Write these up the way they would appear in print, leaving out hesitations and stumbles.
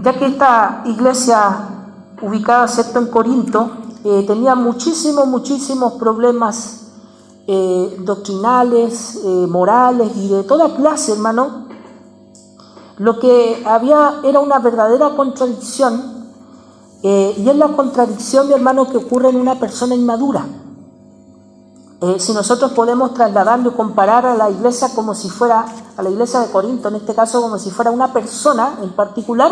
ya que esta iglesia ubicada, ¿cierto?, en Corinto, tenía muchísimos problemas doctrinales, morales y de toda clase, hermano. Lo que había era una verdadera contradicción, y es la contradicción, mi hermano, que ocurre en una persona inmadura. Si nosotros podemos trasladarlo y comparar a la iglesia como si fuera, a la iglesia de Corinto, en este caso como si fuera una persona en particular,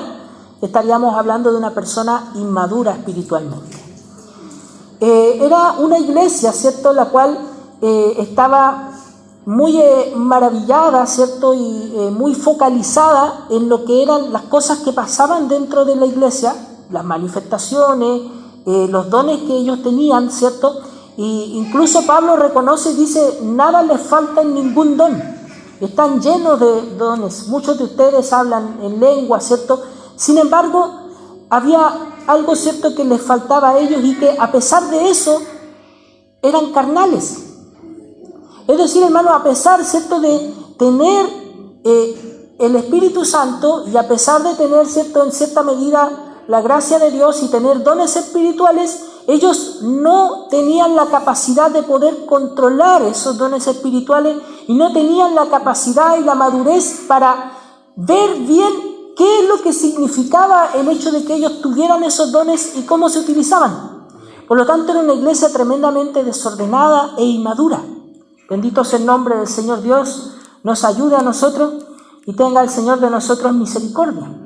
estaríamos hablando de una persona inmadura espiritualmente. Era una iglesia, ¿cierto?, la cual estaba muy maravillada, ¿cierto?, y muy focalizada en lo que eran las cosas que pasaban dentro de la iglesia, las manifestaciones, los dones que ellos tenían, ¿cierto? Y incluso Pablo reconoce y dice, nada les falta en ningún don. Están llenos de dones. Muchos de ustedes hablan en lengua, ¿cierto? Sin embargo, había algo, ¿cierto?, que les faltaba a ellos, y que a pesar de eso eran carnales. Es decir, hermano, a pesar, ¿cierto?, de tener el Espíritu Santo, y a pesar de tener, ¿cierto?, en cierta medida la gracia de Dios y tener dones espirituales, ellos no tenían la capacidad de poder controlar esos dones espirituales, y no tenían la capacidad y la madurez para ver bien qué es lo que significaba el hecho de que ellos tuvieran esos dones y cómo se utilizaban. Por lo tanto, era una iglesia tremendamente desordenada e inmadura. Bendito sea el nombre del Señor. Dios nos ayude a nosotros y tenga el Señor de nosotros misericordia.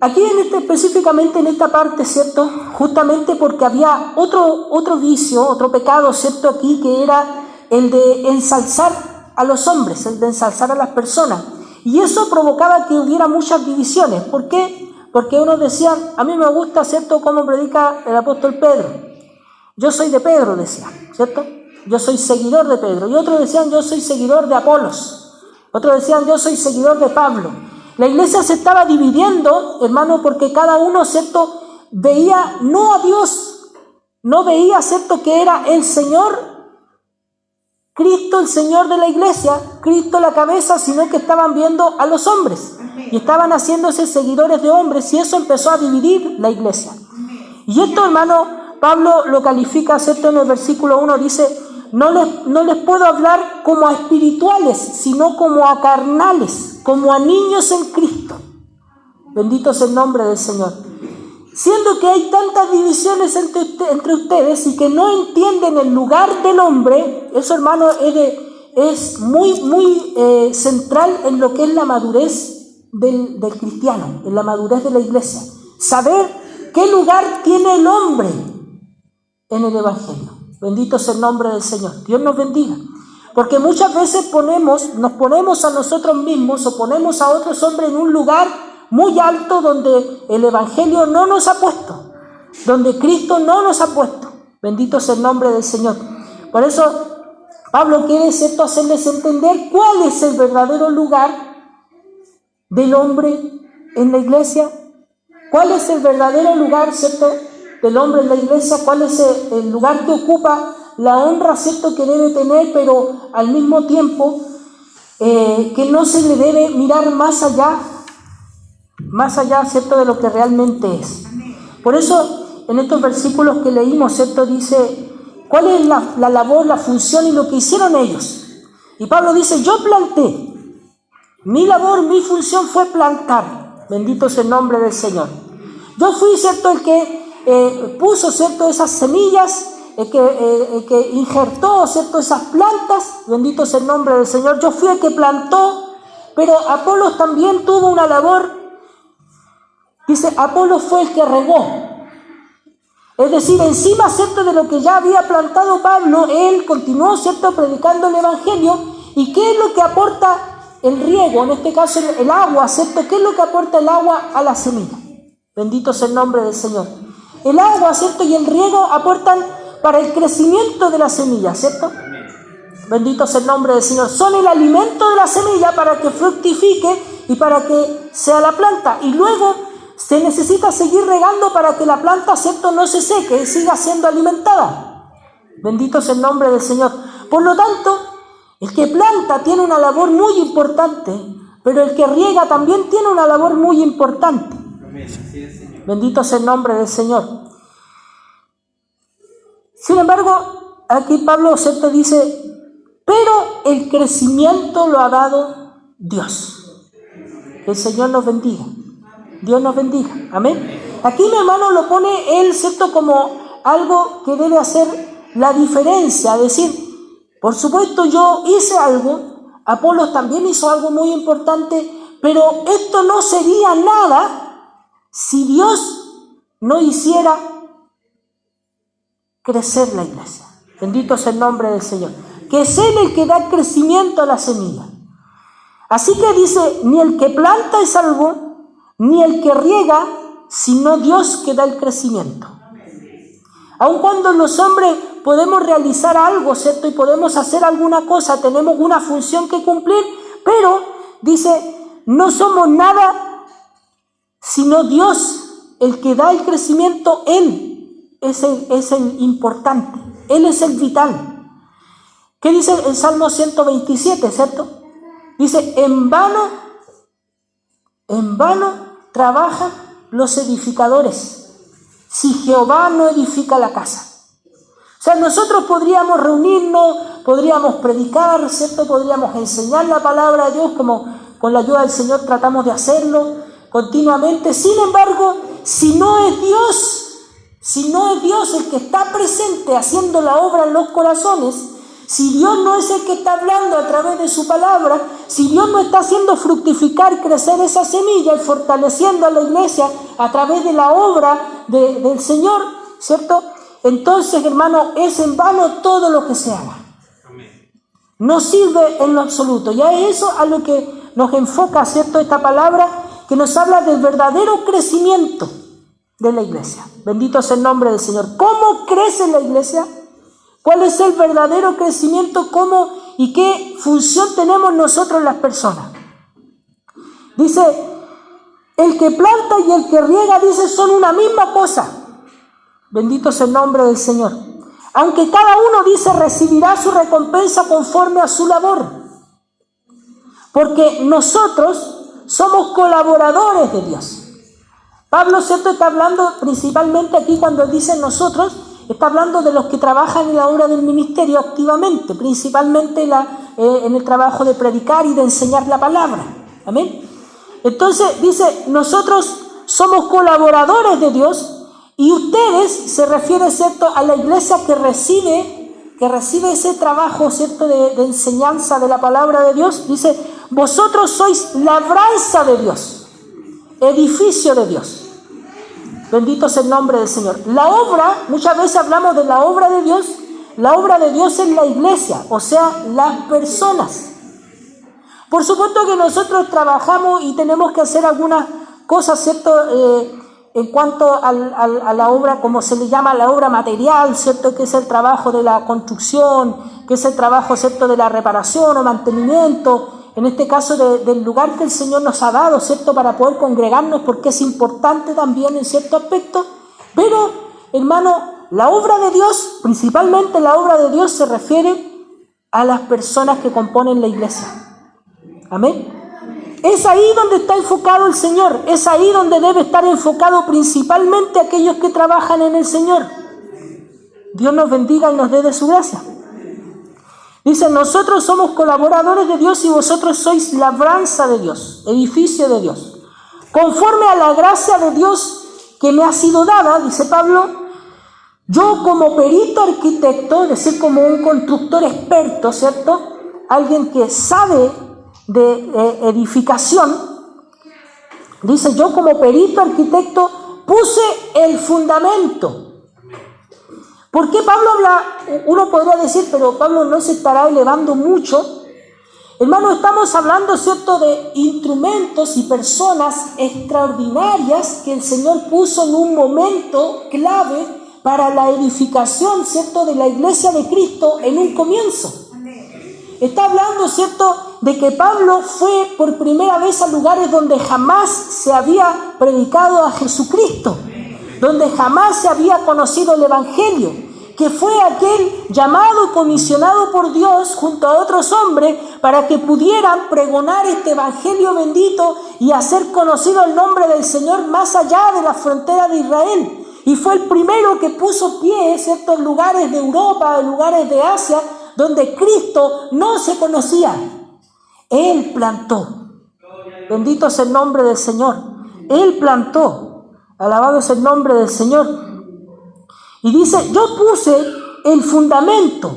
Aquí específicamente en esta parte, ¿cierto?, justamente porque había otro vicio, otro pecado, ¿cierto?, aquí, que era el de ensalzar a los hombres, el de ensalzar a las personas. Y eso provocaba que hubiera muchas divisiones. ¿Por qué? Porque unos decían, a mí me gusta, ¿cierto?, cómo predica el apóstol Pedro. Yo soy de Pedro, decía, ¿cierto? Yo soy seguidor de Pedro. Y otros decían, yo soy seguidor de Apolos. Otros decían, yo soy seguidor de Pablo. La iglesia se estaba dividiendo, hermano, porque cada uno, ¿cierto?, veía no a Dios, no veía, ¿cierto?, que era el Señor, Cristo el Señor de la iglesia, Cristo la cabeza, sino que estaban viendo a los hombres y estaban haciéndose seguidores de hombres, y eso empezó a dividir la iglesia. Y esto, hermano, Pablo lo califica, ¿cierto?, en el versículo 1, dice, no les puedo hablar como a espirituales, sino como a carnales, como a niños en Cristo. Bendito sea el nombre del Señor. Siendo que hay tantas divisiones entre ustedes y que no entienden el lugar del hombre, eso, hermano, es muy central en lo que es la madurez del cristiano, en la madurez de la iglesia. Saber qué lugar tiene el hombre en el Evangelio. Bendito sea el nombre del Señor. Dios nos bendiga. Porque muchas veces nos ponemos a nosotros mismos o ponemos a otros hombres en un lugar muy alto donde el Evangelio no nos ha puesto, donde Cristo no nos ha puesto. Bendito sea el nombre del Señor. Por eso Pablo quiere, ¿cierto?, hacerles entender cuál es el verdadero lugar del hombre en la iglesia, cuál es el verdadero lugar, ¿cierto?, del hombre en la iglesia, cuál es el lugar que ocupa, la honra, ¿cierto?, que debe tener, pero al mismo tiempo que no se le debe mirar más allá, ¿cierto?, de lo que realmente es. Por eso, en estos versículos que leímos, ¿cierto?, dice, ¿cuál es la labor, la función y lo que hicieron ellos? Y Pablo dice, yo planté, mi labor, mi función fue plantar. Bendito sea el nombre del Señor. Yo fui, ¿cierto?, el que puso, ¿cierto?, esas semillas, el que injertó, ¿cierto?, esas plantas. Bendito sea el nombre del Señor. Yo fui el que plantó, pero Apolos también tuvo una labor. Dice, Apolos fue el que regó. Es decir, encima, ¿cierto?, de lo que ya había plantado Pablo, él continuó, ¿cierto?, predicando el Evangelio. ¿Y qué es lo que aporta el riego? En este caso, el agua, ¿cierto? ¿Qué es lo que aporta el agua a la semilla? Bendito sea el nombre del Señor. El agua, ¿cierto?, y el riego aportan para el crecimiento de la semilla, ¿cierto? Bendito sea el nombre del Señor. Son el alimento de la semilla para que fructifique y para que sea la planta. Y luego se necesita seguir regando para que la planta, ¿cierto?, no se seque y siga siendo alimentada. Bendito sea el nombre del Señor. Por lo tanto, el que planta tiene una labor muy importante, pero el que riega también tiene una labor muy importante. Bendito sea el nombre del Señor. Sin embargo, aquí Pablo, ¿cierto?, dice, pero el crecimiento lo ha dado Dios. Que el Señor nos bendiga. Dios nos bendiga. Amén. Aquí mi hermano lo pone él, ¿cierto?, como algo que debe hacer la diferencia. Es decir, por supuesto yo hice algo, Apolos también hizo algo muy importante, pero esto no sería nada si Dios no hiciera crecer la iglesia. Bendito sea el nombre del Señor. Que es Él el que da crecimiento a la semilla. Así que dice, ni el que planta es salvo, ni el que riega, sino Dios que da el crecimiento. Aun cuando los hombres podemos realizar algo, ¿cierto?, y podemos hacer alguna cosa, tenemos una función que cumplir, pero, dice, no somos nada, sino Dios el que da el crecimiento. Él es el importante, Él es el vital. ¿Qué dice el Salmo 127, cierto? Dice, en vano trabajan los edificadores, si Jehová no edifica la casa. O sea, nosotros podríamos reunirnos, podríamos predicar, ¿cierto? Podríamos enseñar la palabra de Dios, como con la ayuda del Señor tratamos de hacerlo continuamente. Sin embargo, si no es Dios el que está presente haciendo la obra en los corazones, si Dios no es el que está hablando a través de su palabra, si Dios no está haciendo fructificar, crecer esa semilla y fortaleciendo a la iglesia a través de la obra del Señor, ¿cierto? Entonces, hermano, es en vano todo lo que se haga. No sirve en lo absoluto. Ya es eso a lo que nos enfoca, ¿cierto?, esta palabra que nos habla del verdadero crecimiento de la iglesia. Bendito sea el nombre del Señor. ¿Cómo crece la iglesia? ¿Cuál es el verdadero crecimiento? ¿Cómo y qué función tenemos nosotros las personas? Dice, el que planta y el que riega, dice, son una misma cosa. Bendito sea el nombre del Señor. Aunque cada uno, dice, recibirá su recompensa conforme a su labor. Porque nosotros somos colaboradores de Dios. Pablo, ¿cierto?, está hablando principalmente aquí cuando dice nosotros, está hablando de los que trabajan en la obra del ministerio activamente, principalmente en el trabajo de predicar y de enseñar la palabra. Amén. Entonces dice, nosotros somos colaboradores de Dios y ustedes, se refiere, ¿cierto?, a la iglesia que recibe ese trabajo, ¿cierto?, de enseñanza de la palabra de Dios. Dice, vosotros sois labranza de Dios, edificio de Dios. Bendito sea el nombre del Señor. La obra, muchas veces hablamos de la obra de Dios. La obra de Dios es la iglesia, o sea, las personas. Por supuesto que nosotros trabajamos y tenemos que hacer algunas cosas, ¿cierto?, en cuanto a la obra, como se le llama, la obra material, ¿cierto?, que es el trabajo de la construcción, que es el trabajo, ¿cierto?, de la reparación o mantenimiento, en este caso del lugar que el Señor nos ha dado, ¿cierto?, para poder congregarnos, porque es importante también en cierto aspecto. Pero, hermano, la obra de Dios, principalmente la obra de Dios, se refiere a las personas que componen la iglesia. Amén. Es ahí donde está enfocado el Señor, es ahí donde debe estar enfocado principalmente aquellos que trabajan en el Señor. Dios nos bendiga y nos dé de su gracia. Dice, nosotros somos colaboradores de Dios y vosotros sois labranza de Dios, edificio de Dios. Conforme a la gracia de Dios que me ha sido dada, dice Pablo, yo como perito arquitecto, es decir, como un constructor experto, ¿cierto?, alguien que sabe de edificación, dice, yo como perito arquitecto puse el fundamento. ¿Por qué Pablo habla? Uno podría decir, pero Pablo no se estará elevando mucho. Hermano, estamos hablando, ¿cierto?, de instrumentos y personas extraordinarias que el Señor puso en un momento clave para la edificación, ¿cierto?, de la iglesia de Cristo en un comienzo. Está hablando, ¿cierto?, de que Pablo fue por primera vez a lugares donde jamás se había predicado a Jesucristo, donde jamás se había conocido el Evangelio, que fue aquel llamado y comisionado por Dios junto a otros hombres para que pudieran pregonar este evangelio bendito y hacer conocido el nombre del Señor más allá de las fronteras de Israel. Y fue el primero que puso pie en ciertos lugares de Europa, en lugares de Asia, donde Cristo no se conocía. Él plantó. Bendito sea el nombre del Señor. Él plantó. Alabado sea el nombre del Señor. Y dice, yo puse el fundamento.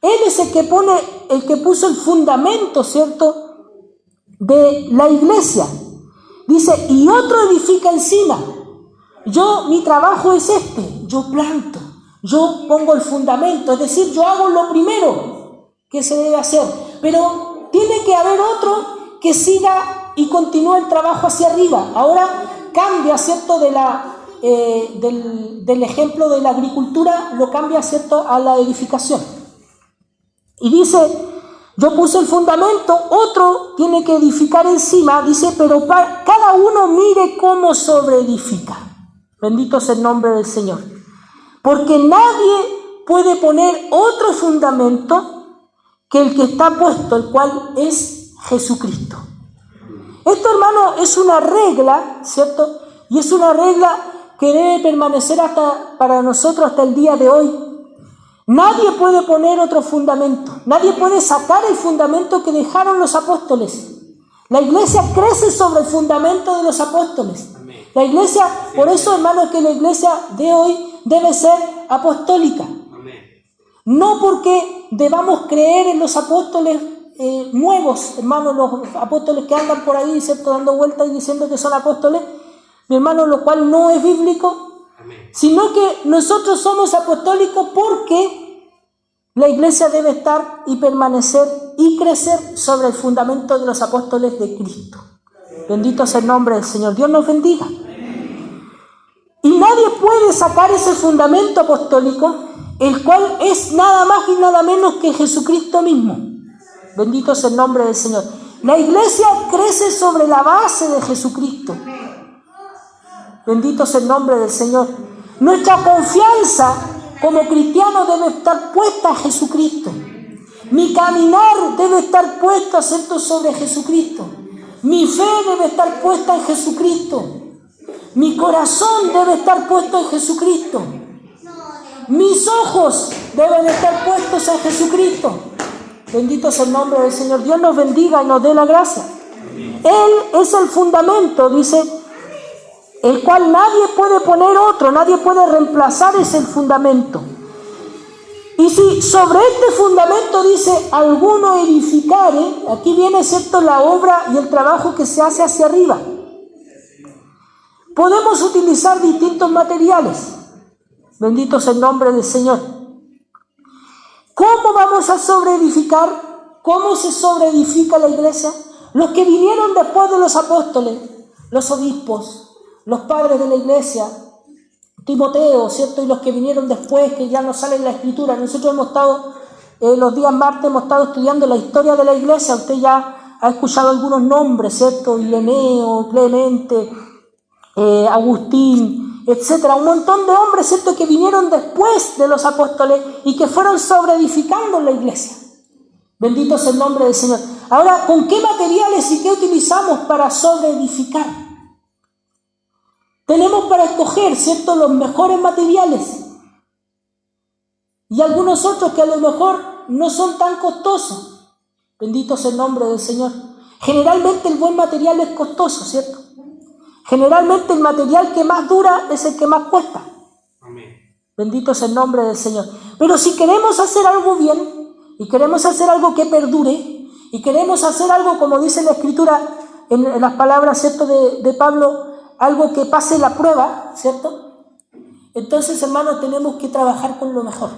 Él es el que puso el fundamento, ¿cierto?, de la iglesia. Dice, y otro edifica encima. Mi trabajo es este. Yo planto. Yo pongo el fundamento. Es decir, yo hago lo primero que se debe hacer. Pero tiene que haber otro que siga y continúe el trabajo hacia arriba. Ahora cambia, ¿cierto?, del ejemplo de la agricultura, lo cambia, ¿cierto?, a la edificación. Y dice, yo puse el fundamento, otro tiene que edificar encima, dice, pero cada uno mire cómo sobreedifica. Bendito sea el nombre del Señor. Porque nadie puede poner otro fundamento que el que está puesto, el cual es Jesucristo. Esto, hermano, es una regla, ¿cierto? Y es una regla que debe permanecer para nosotros hasta el día de hoy. Nadie puede poner otro fundamento. Nadie puede sacar el fundamento que dejaron los apóstoles. La iglesia crece sobre el fundamento de los apóstoles. La iglesia, por eso, hermano, que la iglesia de hoy debe ser apostólica. No porque debamos creer en los apóstoles nuevos, hermano, los apóstoles que andan por ahí, ¿cierto?, dando vueltas y diciendo que son apóstoles, mi hermano, lo cual no es bíblico, sino que nosotros somos apostólicos porque la iglesia debe estar y permanecer y crecer sobre el fundamento de los apóstoles de Cristo. Bendito sea el nombre del Señor. Dios nos bendiga. Y nadie puede sacar ese fundamento apostólico, el cual es nada más y nada menos que Jesucristo mismo. Bendito sea el nombre del Señor. La iglesia crece sobre la base de Jesucristo. Bendito sea el nombre del Señor. Nuestra confianza como cristianos debe estar puesta a Jesucristo. Mi caminar debe estar puesto, ¿cierto?, sobre Jesucristo. Mi fe debe estar puesta en Jesucristo. Mi corazón debe estar puesto en Jesucristo. Mis ojos deben estar puestos en Jesucristo. Bendito sea el nombre del Señor. Dios nos bendiga y nos dé la gracia. Él es el fundamento, dice, el cual nadie puede poner otro, nadie puede reemplazar ese fundamento. Y si sobre este fundamento, dice, alguno edificare, aquí viene, ¿cierto?, la obra y el trabajo que se hace hacia arriba. Podemos utilizar distintos materiales. Bendito sea el nombre del Señor. ¿Cómo vamos a sobreedificar? ¿Cómo se sobreedifica la iglesia? Los que vinieron después de los apóstoles, los obispos, los padres de la iglesia, Timoteo, ¿cierto? Y los que vinieron después, que ya no sale en la Escritura. Nosotros hemos estado, los días martes hemos estado estudiando la historia de la iglesia. Usted ya ha escuchado algunos nombres, ¿cierto? Ireneo, Clemente, Agustín, etcétera. Un montón de hombres, ¿cierto?, que vinieron después de los apóstoles y que fueron sobreedificando la iglesia. Bendito sea el nombre del Señor. Ahora, ¿con qué materiales y qué utilizamos para sobreedificar? Tenemos para escoger, ¿cierto?, los mejores materiales y algunos otros que a lo mejor no son tan costosos. Bendito sea el nombre del Señor. Generalmente el buen material es costoso, ¿cierto? Generalmente el material que más dura es el que más cuesta. Amén. Bendito sea el nombre del Señor. Pero si queremos hacer algo bien y queremos hacer algo que perdure y queremos hacer algo, como dice la Escritura en las palabras, ¿cierto?, de Pablo, algo que pase la prueba, ¿cierto? Entonces, hermanos, tenemos que trabajar con lo mejor.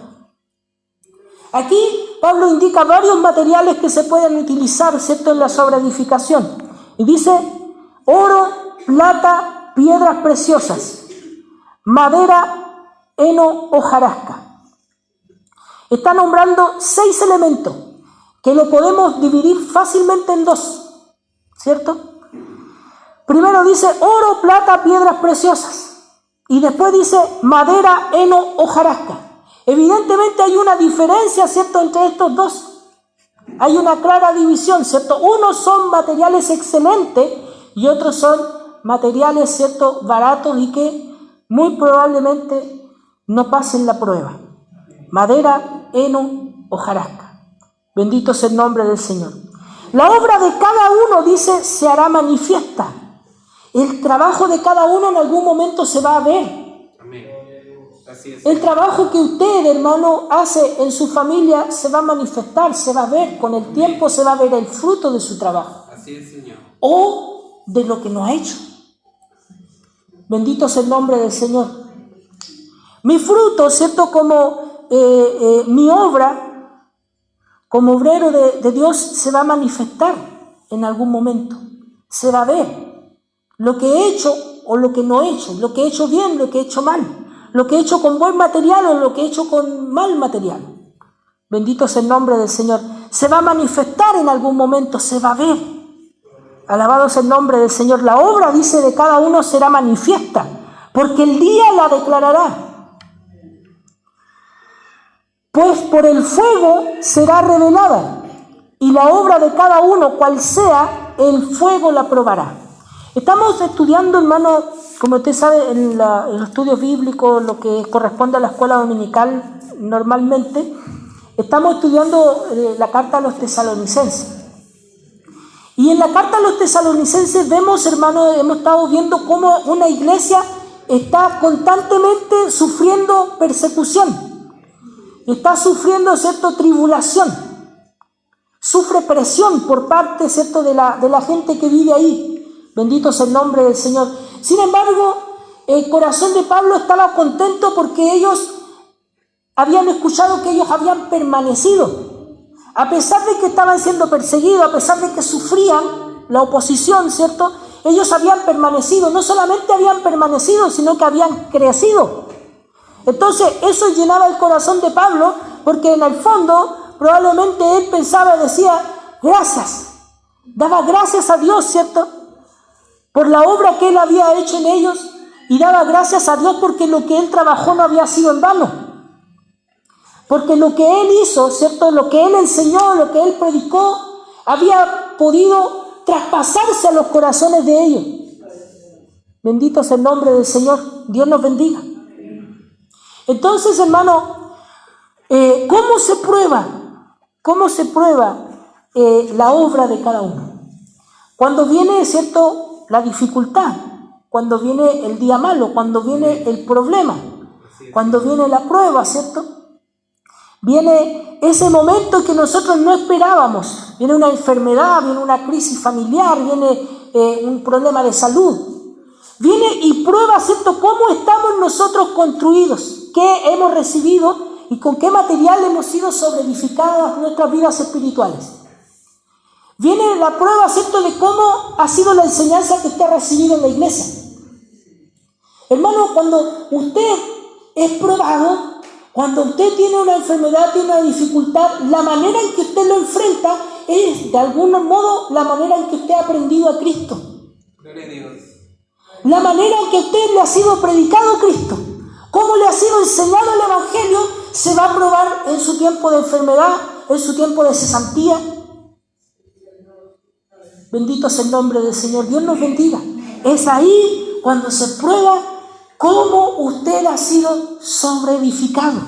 Aquí Pablo indica varios materiales que se pueden utilizar, ¿cierto?, en la sobreedificación. Y dice, oro, plata, piedras preciosas, madera, heno, hojarasca. Está nombrando 6 elementos que lo podemos dividir fácilmente en 2, ¿cierto? Primero dice oro, plata, piedras preciosas. Y después dice madera, heno, hojarasca. Evidentemente hay una diferencia, ¿cierto?, entre estos dos. Hay una clara división, ¿cierto? Unos son materiales excelentes y otros son materiales, ¿cierto?, baratos y que muy probablemente no pasen la prueba. Madera, heno, hojarasca. Bendito sea el nombre del Señor. La obra de cada uno, dice, se hará manifiesta. El trabajo de cada uno en algún momento se va a ver. Así es. El trabajo que usted, hermano, hace en su familia se va a manifestar, se va a ver. Con el tiempo se va a ver el fruto de su trabajo. Así es, Señor. O de lo que no ha hecho. Bendito sea el nombre del Señor. Mi fruto, ¿cierto?, como mi obra, como obrero de Dios, se va a manifestar en algún momento. Se va a ver lo que he hecho o lo que no he hecho, lo que he hecho bien, lo que he hecho mal, lo que he hecho con buen material o lo que he hecho con mal material. Bendito sea el nombre del Señor. Se va a manifestar en algún momento, se va a ver. Alabado sea el nombre del Señor. La obra, dice, de cada uno será manifiesta, porque el día la declarará. Pues por el fuego será revelada, y la obra de cada uno, cual sea, el fuego la probará. Estamos estudiando, hermano, como usted sabe, en los estudios bíblicos, lo que corresponde a la escuela dominical normalmente, estamos estudiando la carta a los tesalonicenses. Y en la carta a los tesalonicenses vemos, hermano, hemos estado viendo cómo una iglesia está constantemente sufriendo persecución. Está sufriendo, ¿cierto?, tribulación. Sufre presión por parte, ¿cierto?, de la gente que vive ahí. Bendito sea el nombre del Señor. Sin embargo, el corazón de Pablo estaba contento porque ellos habían escuchado que ellos habían permanecido. A pesar de que estaban siendo perseguidos, a pesar de que sufrían la oposición, ¿cierto?, ellos habían permanecido. No solamente habían permanecido, sino que habían crecido. Entonces, eso llenaba el corazón de Pablo, porque en el fondo, probablemente él pensaba y decía, gracias. Daba gracias a Dios, ¿cierto?, por la obra que él había hecho en ellos, y daba gracias a Dios porque lo que él trabajó no había sido en vano. Porque lo que él hizo, ¿cierto?, lo que él enseñó, lo que él predicó, había podido traspasarse a los corazones de ellos. Bendito sea el nombre del Señor. Dios nos bendiga. Entonces, hermano, ¿cómo se prueba? ¿Cómo se prueba la obra de cada uno? Cuando viene, ¿cierto?, la dificultad, cuando viene el día malo, cuando viene el problema, cuando viene la prueba, ¿cierto? Viene ese momento que nosotros no esperábamos. Viene una enfermedad, viene una crisis familiar, viene un problema de salud. Viene y prueba, ¿cierto?, cómo estamos nosotros construidos, qué hemos recibido y con qué material hemos sido sobreedificadas nuestras vidas espirituales. Viene la prueba, ¿cierto?, de cómo ha sido la enseñanza que usted ha recibido en la iglesia. Hermano, cuando usted es probado, cuando usted tiene una enfermedad, tiene una dificultad, la manera en que usted lo enfrenta es, de algún modo, la manera en que usted ha aprendido a Cristo. Gloria a Dios. La manera en que a usted le ha sido predicado Cristo, cómo le ha sido enseñado el Evangelio, se va a probar en su tiempo de enfermedad, en su tiempo de cesantía. Bendito sea el nombre del Señor. Dios nos bendiga. Es ahí cuando se prueba cómo usted ha sido sobreedificado.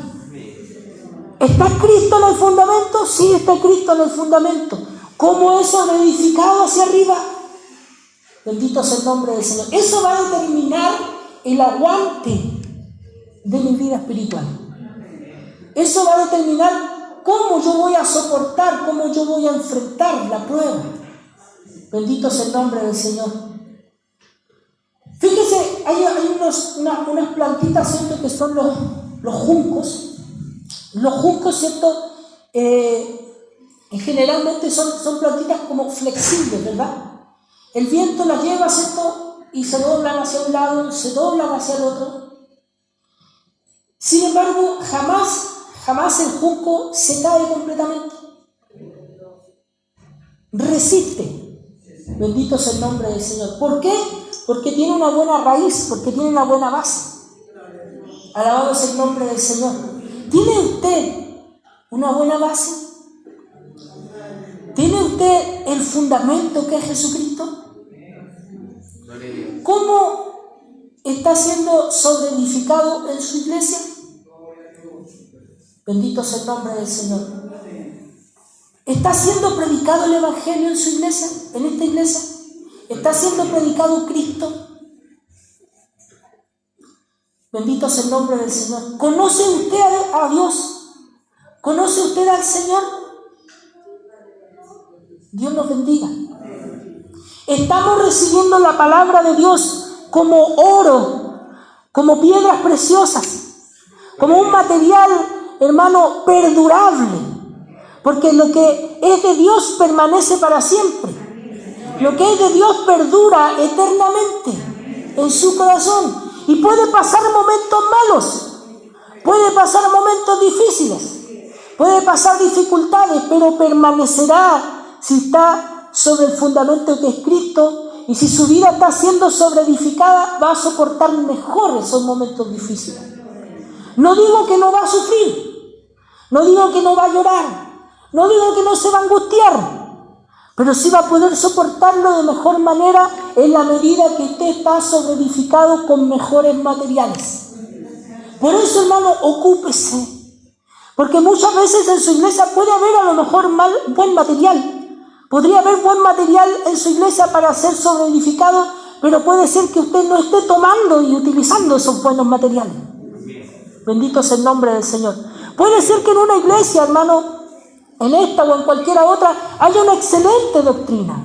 ¿Está Cristo en el fundamento? Sí, está Cristo en el fundamento. ¿Cómo es sobreedificado hacia arriba? Bendito sea el nombre del Señor. Eso va a determinar el aguante de mi vida espiritual. Eso va a determinar cómo yo voy a soportar, cómo yo voy a enfrentar la prueba. Bendito sea el nombre del Señor. Fíjese, hay unas plantitas, ¿cierto?, que son los juncos. Los juncos, ¿cierto?, generalmente son plantitas como flexibles, ¿verdad? El viento las lleva, ¿cierto?, y se doblan hacia un lado, se doblan hacia el otro. Sin embargo, jamás el junco se cae completamente. Resiste. Bendito sea el nombre del Señor. ¿Por qué? Porque tiene una buena raíz, porque tiene una buena base. Alabado sea el nombre del Señor. ¿Tiene usted una buena base? ¿Tiene usted el fundamento que es Jesucristo? ¿Cómo está siendo sobreedificado en su iglesia? Bendito sea el nombre del Señor. ¿Está siendo predicado el Evangelio en su iglesia, en esta iglesia? ¿Está siendo predicado Cristo? Bendito sea el nombre del Señor. ¿Conoce usted a Dios? ¿Conoce usted al Señor? Dios nos bendiga. Estamos recibiendo la palabra de Dios como oro, como piedras preciosas, como un material, hermano, perdurable, porque lo que es de Dios permanece para siempre. Lo que es de Dios perdura eternamente en su corazón. Y puede pasar momentos malos, puede pasar momentos difíciles, puede pasar dificultades, pero permanecerá si está sobre el fundamento que es Cristo, y si su vida está siendo sobreedificada, va a soportar mejor esos momentos difíciles. No digo que no va a sufrir, no digo que no va a llorar, no digo que no se va a angustiar, pero sí va a poder soportarlo de mejor manera en la medida que usted está sobreedificado con mejores materiales. Por eso, hermano, ocúpese, porque muchas veces en su iglesia puede haber a lo mejor buen material. Podría haber buen material en su iglesia para ser sobreedificado, pero puede ser que usted no esté tomando y utilizando esos buenos materiales. Bendito sea el nombre del Señor. Puede ser que en una iglesia, hermano, en esta o en cualquiera otra, haya una excelente doctrina,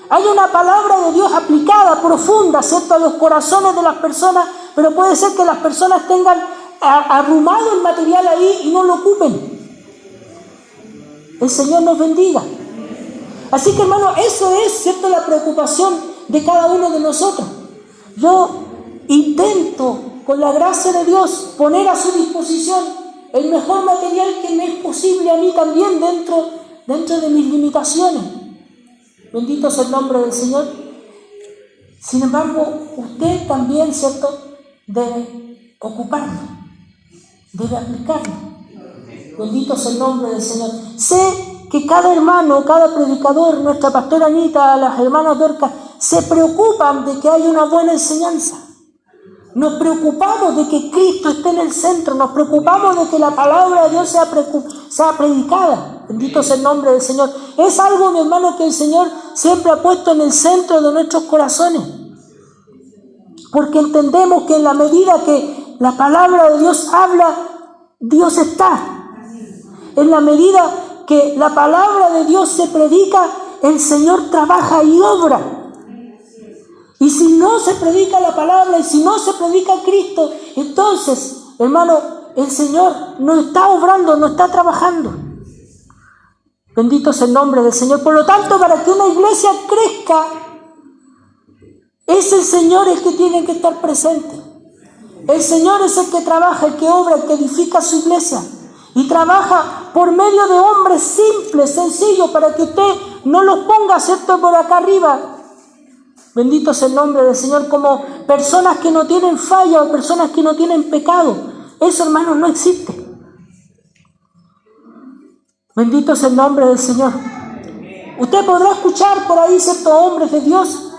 haya una palabra de Dios aplicada, profunda, ¿cierto?, a los corazones de las personas, pero puede ser que las personas tengan arrumado el material ahí y no lo ocupen. El Señor nos bendiga. Así que, hermano, eso es, ¿cierto?, la preocupación de cada uno de nosotros. Yo intento, con la gracia de Dios, poner a su disposición el mejor material que me es posible a mí también dentro de mis limitaciones. Bendito sea el nombre del Señor. Sin embargo, usted también, ¿cierto?, debe ocuparlo, debe aplicarlo. Bendito sea el nombre del Señor. Sé que cada hermano, cada predicador, nuestra pastora Anita, las hermanas Dorcas, se preocupan de que haya una buena enseñanza. Nos preocupamos de que Cristo esté en el centro, nos preocupamos de que la palabra de Dios sea predicada. Bendito sea el nombre del Señor. Es algo, mi hermano, que el Señor siempre ha puesto en el centro de nuestros corazones. Porque entendemos que en la medida que la palabra de Dios habla, Dios está. En la medida que la palabra de Dios se predica, el Señor trabaja y obra. Y si no se predica la palabra, y si no se predica a Cristo, entonces, hermano, el Señor no está obrando, no está trabajando. Bendito sea el nombre del Señor. Por lo tanto, para que una iglesia crezca, es el Señor el que tiene que estar presente. El Señor es el que trabaja, el que obra, el que edifica su iglesia. Y trabaja por medio de hombres simples, sencillos, para que usted no los ponga, ¿cierto?, por acá arriba. Bendito sea el nombre del Señor, como personas que no tienen falla o personas que no tienen pecado. Eso, hermanos, no existe. Bendito sea el nombre del Señor. Usted podrá escuchar por ahí ciertos hombres de Dios,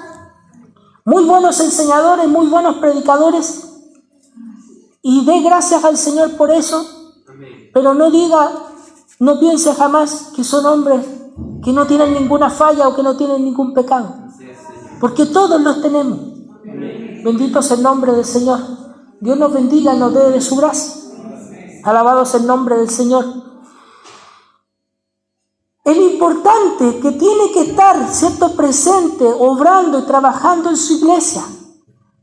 muy buenos enseñadores, muy buenos predicadores, y dé gracias al Señor por eso, pero no piense jamás que son hombres que no tienen ninguna falla o que no tienen ningún pecado. Porque todos los tenemos. Bendito sea el nombre del Señor. Dios nos bendiga y nos dé de su gracia. Alabado sea el nombre del Señor. El importante que tiene que estar, ¿cierto?, presente, obrando y trabajando en su iglesia,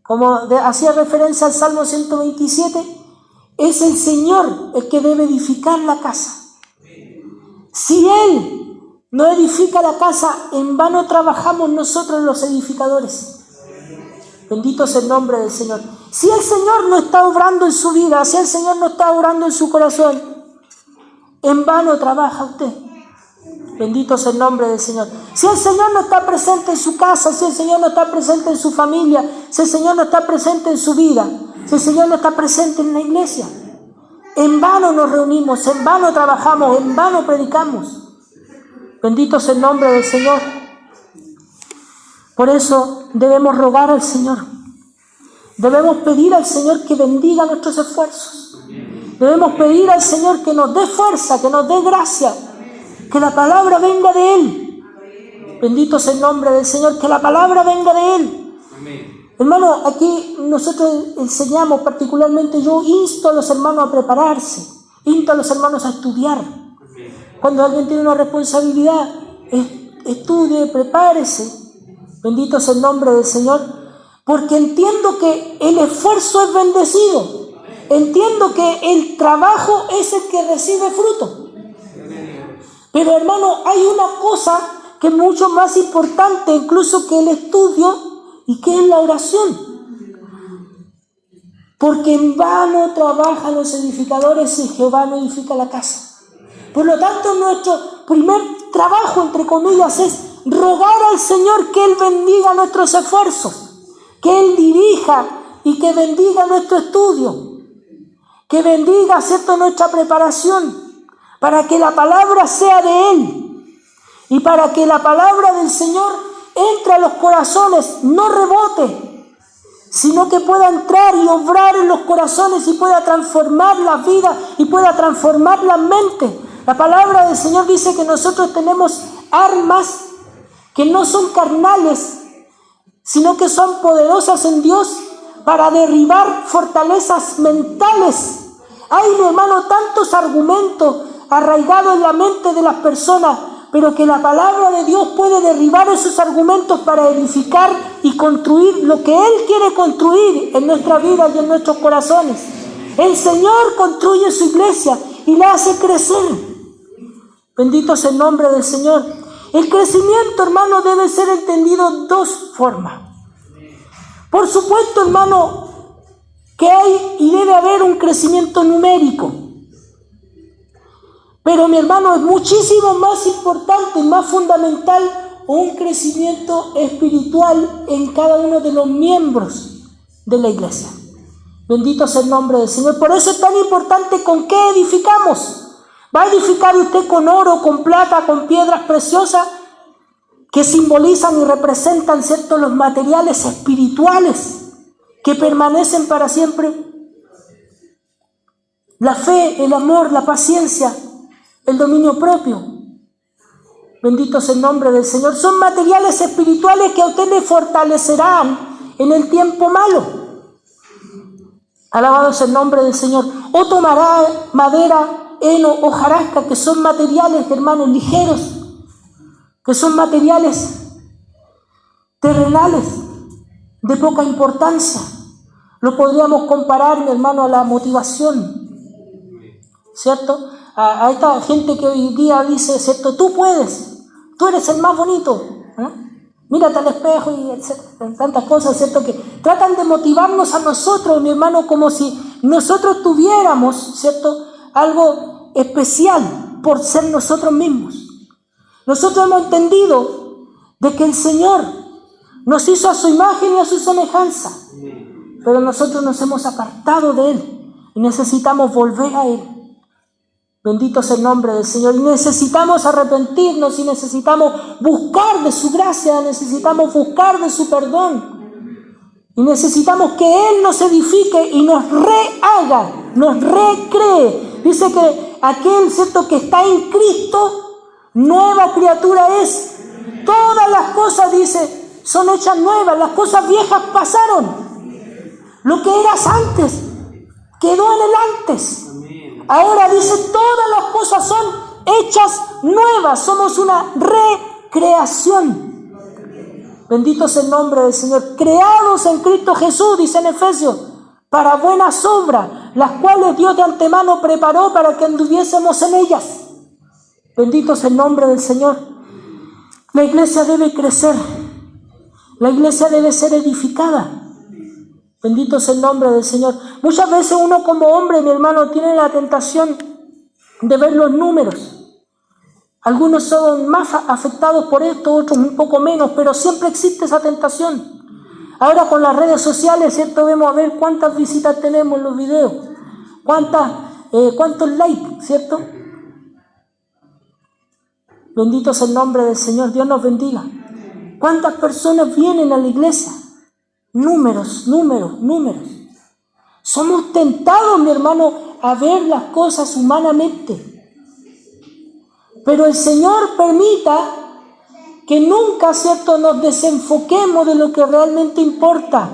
como hacía referencia al Salmo 127, es el Señor el que debe edificar la casa. Si Él no edifica la casa, en vano trabajamos nosotros los edificadores. Bendito sea el nombre del Señor. Si el Señor no está obrando en su vida, si el Señor no está obrando en su corazón, en vano trabaja usted. Bendito sea el nombre del Señor. Si el Señor no está presente en su casa, si el Señor no está presente en su familia, si el Señor no está presente en su vida, si el Señor no está presente en la iglesia, En vano nos reunimos, en vano trabajamos, en vano predicamos. Bendito sea el nombre del Señor. Por eso debemos rogar al Señor. Debemos pedir al Señor que bendiga nuestros esfuerzos. Debemos pedir al Señor que nos dé fuerza, que nos dé gracia, que la palabra venga de Él. Bendito sea el nombre del Señor, que la palabra venga de Él. Amén. Hermano, aquí nosotros enseñamos, particularmente yo insto a los hermanos a prepararse, insto a los hermanos a estudiar. Cuando alguien tiene una responsabilidad, estudie, prepárese. Bendito sea el nombre del Señor, porque entiendo que el esfuerzo es bendecido. Entiendo que el trabajo es el que recibe fruto. Pero hermano, hay una cosa que es mucho más importante incluso que el estudio, y que es la oración. Porque en vano trabajan los edificadores y Jehová no edifica la casa. Por lo tanto, nuestro primer trabajo, entre comillas, es rogar al Señor que Él bendiga nuestros esfuerzos, que Él dirija y que bendiga nuestro estudio, que bendiga, ¿cierto?, nuestra preparación, para que la palabra sea de Él y para que la palabra del Señor entre a los corazones, no rebote, sino que pueda entrar y obrar en los corazones y pueda transformar la vida y pueda transformar la mente. La palabra del Señor dice que nosotros tenemos armas que no son carnales, sino que son poderosas en Dios para derribar fortalezas mentales. Hay, mi hermano, tantos argumentos arraigados en la mente de las personas, pero que la palabra de Dios puede derribar esos argumentos para edificar y construir lo que Él quiere construir en nuestra vida y en nuestros corazones. El Señor construye su iglesia y la hace crecer. Bendito sea el nombre del Señor. El crecimiento, hermano, debe ser entendido de dos formas. Por supuesto, hermano, que hay y debe haber un crecimiento numérico. Pero, mi hermano, es muchísimo más importante y más fundamental un crecimiento espiritual en cada uno de los miembros de la iglesia. Bendito sea el nombre del Señor. Por eso es tan importante con qué edificamos. ¿Va a edificar usted con oro, con plata, con piedras preciosas que simbolizan y representan, ¿cierto?, los materiales espirituales que permanecen para siempre? La fe, el amor, la paciencia, el dominio propio. Bendito sea el nombre del Señor. Son materiales espirituales que a usted le fortalecerán en el tiempo malo. Alabado sea el nombre del Señor. O tomará madera, heno, hojarasca, que son materiales, hermanos, ligeros, que son materiales terrenales, de poca importancia. Lo podríamos comparar, mi hermano, a la motivación, ¿cierto? A esta gente que hoy día dice, ¿cierto?, tú puedes, tú eres el más bonito, ¿eh? Mírate al espejo y etcétera, tantas cosas, ¿cierto?, que tratan de motivarnos a nosotros, mi hermano, como si nosotros tuviéramos, ¿cierto?, algo especial por ser nosotros mismos. Nosotros hemos entendido de que el Señor nos hizo a su imagen y a su semejanza, pero nosotros nos hemos apartado de Él y necesitamos volver a Él. Bendito sea el nombre del Señor. Y necesitamos arrepentirnos y necesitamos buscar de su gracia, necesitamos buscar de su perdón. Y necesitamos que Él nos edifique y nos rehaga, nos recree. Dice que aquel, ¿cierto?, que está en Cristo, nueva criatura es. Todas las cosas, dice, son hechas nuevas. Las cosas viejas pasaron. Lo que eras antes quedó en el antes. Ahora, dice, todas las cosas son hechas nuevas. Somos una recreación. Bendito sea el nombre del Señor. Creados en Cristo Jesús, dice en Efesios, para buenas obras, las cuales Dios de antemano preparó para que anduviésemos en ellas. Bendito sea el nombre del Señor. La iglesia debe crecer. La iglesia debe ser edificada. Bendito sea el nombre del Señor. Muchas veces uno como hombre, mi hermano, tiene la tentación de ver los números. Algunos son más afectados por esto, otros un poco menos, pero siempre existe esa tentación. Ahora con las redes sociales, ¿cierto?, vemos a ver cuántas visitas tenemos en los videos, cuántas cuántos likes, ¿cierto? Bendito es el nombre del Señor, Dios nos bendiga. ¿Cuántas personas vienen a la iglesia? Números. Somos tentados, mi hermano, a ver las cosas humanamente. Pero el Señor permita que nunca, ¿cierto?, nos desenfoquemos de lo que realmente importa.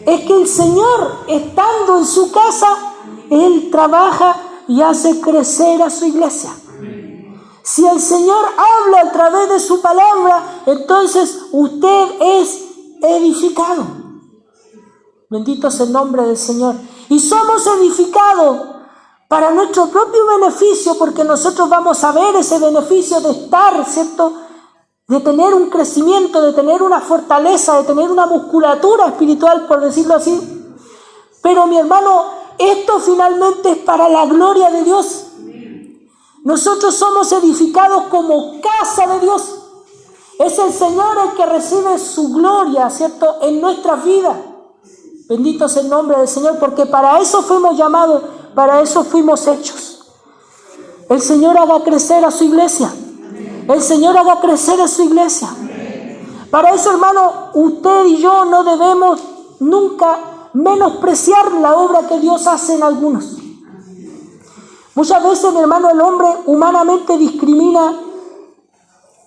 Es que el Señor, estando en su casa, Él trabaja y hace crecer a su iglesia. Si el Señor habla a través de su palabra, entonces usted es edificado. Bendito es el nombre del Señor. Y somos edificados para nuestro propio beneficio, porque nosotros vamos a ver ese beneficio de estar, ¿cierto?, de tener un crecimiento, de tener una fortaleza, de tener una musculatura espiritual, por decirlo así. Pero mi hermano, esto finalmente es para la gloria de Dios. Nosotros somos edificados como casa de Dios. Es el Señor el que recibe su gloria, ¿cierto?, en nuestras vidas. Bendito es el nombre del Señor, porque para eso fuimos llamados, para eso fuimos hechos. El Señor haga crecer a su iglesia. El Señor haga crecer a su iglesia. Para eso, hermano, usted y yo no debemos nunca menospreciar la obra que Dios hace en algunos. Muchas veces, mi hermano, el hombre humanamente discrimina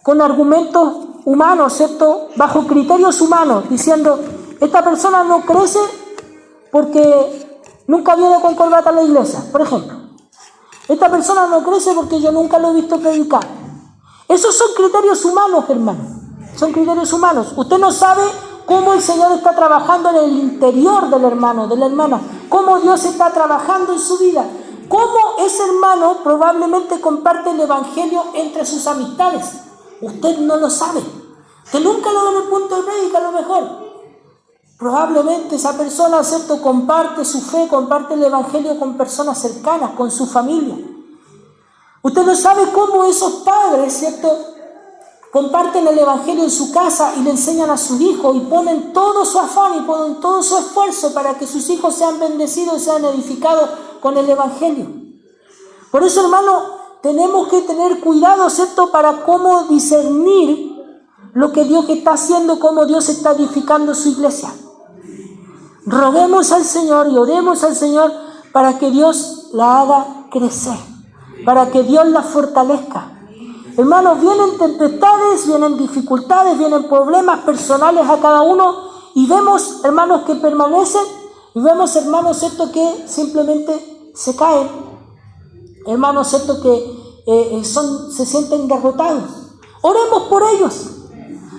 con argumentos humanos, ¿cierto?, bajo criterios humanos, diciendo, esta persona no crece porque nunca viene con corbata a la iglesia, por ejemplo. Esta persona no crece porque yo nunca lo he visto predicar. Esos son criterios humanos, hermano. Son criterios humanos. Usted no sabe cómo el Señor está trabajando en el interior del hermano, de la hermana. Cómo Dios está trabajando en su vida. Cómo ese hermano probablemente comparte el evangelio entre sus amistades. Usted no lo sabe. Que nunca lo ve en el punto de prédica, a lo mejor. Probablemente esa persona, ¿cierto?, comparte su fe, comparte el evangelio con personas cercanas, con su familia. Usted no sabe cómo esos padres, ¿cierto?, comparten el evangelio en su casa y le enseñan a sus hijos y ponen todo su afán y ponen todo su esfuerzo para que sus hijos sean bendecidos y sean edificados con el evangelio. Por eso, hermano, tenemos que tener cuidado, ¿cierto?, para cómo discernir lo que Dios está haciendo, cómo Dios está edificando su iglesia. Roguemos al Señor y oremos al Señor para que Dios la haga crecer, para que Dios la fortalezca. Hermanos, vienen tempestades, vienen dificultades, vienen problemas personales a cada uno y vemos hermanos que permanecen y vemos hermanos, ¿cierto?, que simplemente se caen. Hermanos, ¿cierto?, que se sienten derrotados. Oremos por ellos.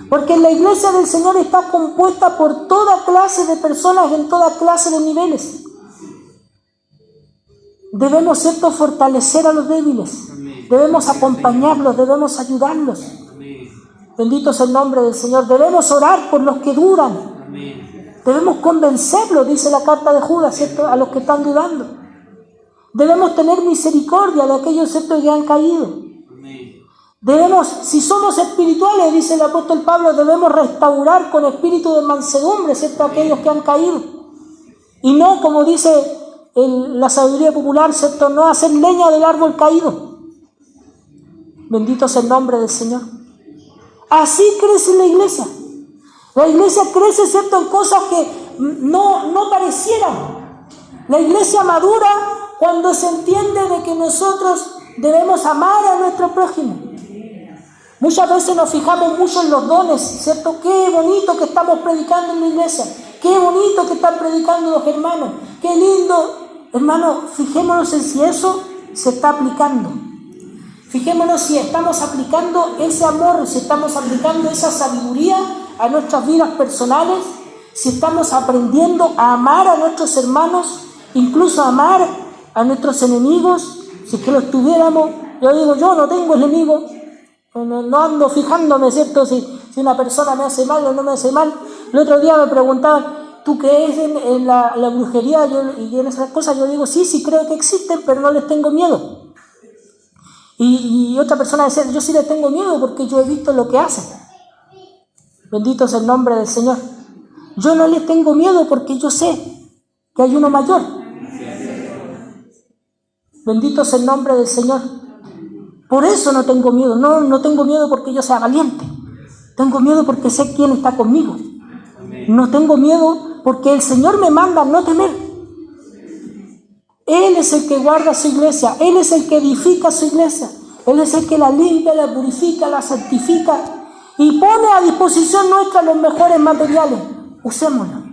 Porque la iglesia del Señor está compuesta por toda clase de personas en toda clase de niveles. Debemos, ¿cierto?, fortalecer a los débiles. Debemos acompañarlos, debemos ayudarlos. Bendito es el nombre del Señor. Debemos orar por los que dudan. Debemos convencerlos, dice la carta de Judas, ¿cierto?, a los que están dudando. Debemos tener misericordia de aquellos, ¿cierto?, que han caído. Debemos, si somos espirituales, dice el apóstol Pablo, debemos restaurar con espíritu de mansedumbre, ¿cierto?, a aquellos que han caído. Y no, como dice la sabiduría popular, ¿cierto?, no hacer leña del árbol caído. Bendito es el nombre del Señor. Así crece la iglesia. La iglesia crece, ¿cierto?, en cosas que no parecieran. La iglesia madura cuando se entiende de que nosotros debemos amar a nuestro prójimo. Muchas veces nos fijamos mucho en los dones, ¿cierto? Qué bonito que estamos predicando en la iglesia. Qué bonito que están predicando los hermanos. Qué lindo. Hermano, fijémonos en si eso se está aplicando. Fijémonos si estamos aplicando ese amor, si estamos aplicando esa sabiduría a nuestras vidas personales, si estamos aprendiendo a amar a nuestros hermanos, incluso a amar a nuestros enemigos. Si es que los tuviéramos, yo digo, yo no tengo enemigos. No ando fijándome, ¿cierto?, si una persona me hace mal o no me hace mal. El otro día me preguntaban, ¿tú crees en la brujería y en esas cosas? Yo digo, sí creo que existen, pero no les tengo miedo. Y otra persona decía, yo sí les tengo miedo porque yo he visto lo que hacen. Bendito es el nombre del Señor. Yo no les tengo miedo porque yo sé que hay uno mayor. Bendito es el nombre del Señor. Por eso no tengo miedo. No tengo miedo porque yo sea valiente. Tengo miedo porque sé quién está conmigo. No tengo miedo porque el Señor me manda a no temer. Él es el que guarda su iglesia. Él es el que edifica su iglesia. Él es el que la limpia, la purifica, la santifica y pone a disposición nuestra los mejores materiales. Usémoslos.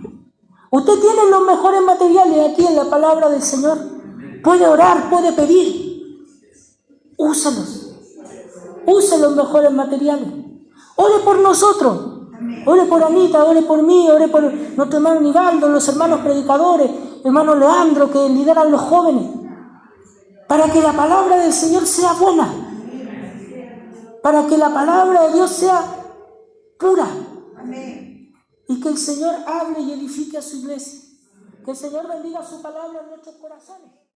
Usted tiene los mejores materiales aquí en la palabra del Señor. Puede orar, puede pedir. Úselos. Use los mejores materiales. Ore por nosotros. Ore por Anita, ore por mí, ore por nuestro hermano Nivaldo, los hermanos predicadores, hermano Leandro, que lideran los jóvenes. Para que la palabra del Señor sea buena. Para que la palabra de Dios sea pura. Y que el Señor hable y edifique a su iglesia. Que el Señor bendiga su palabra en nuestros corazones.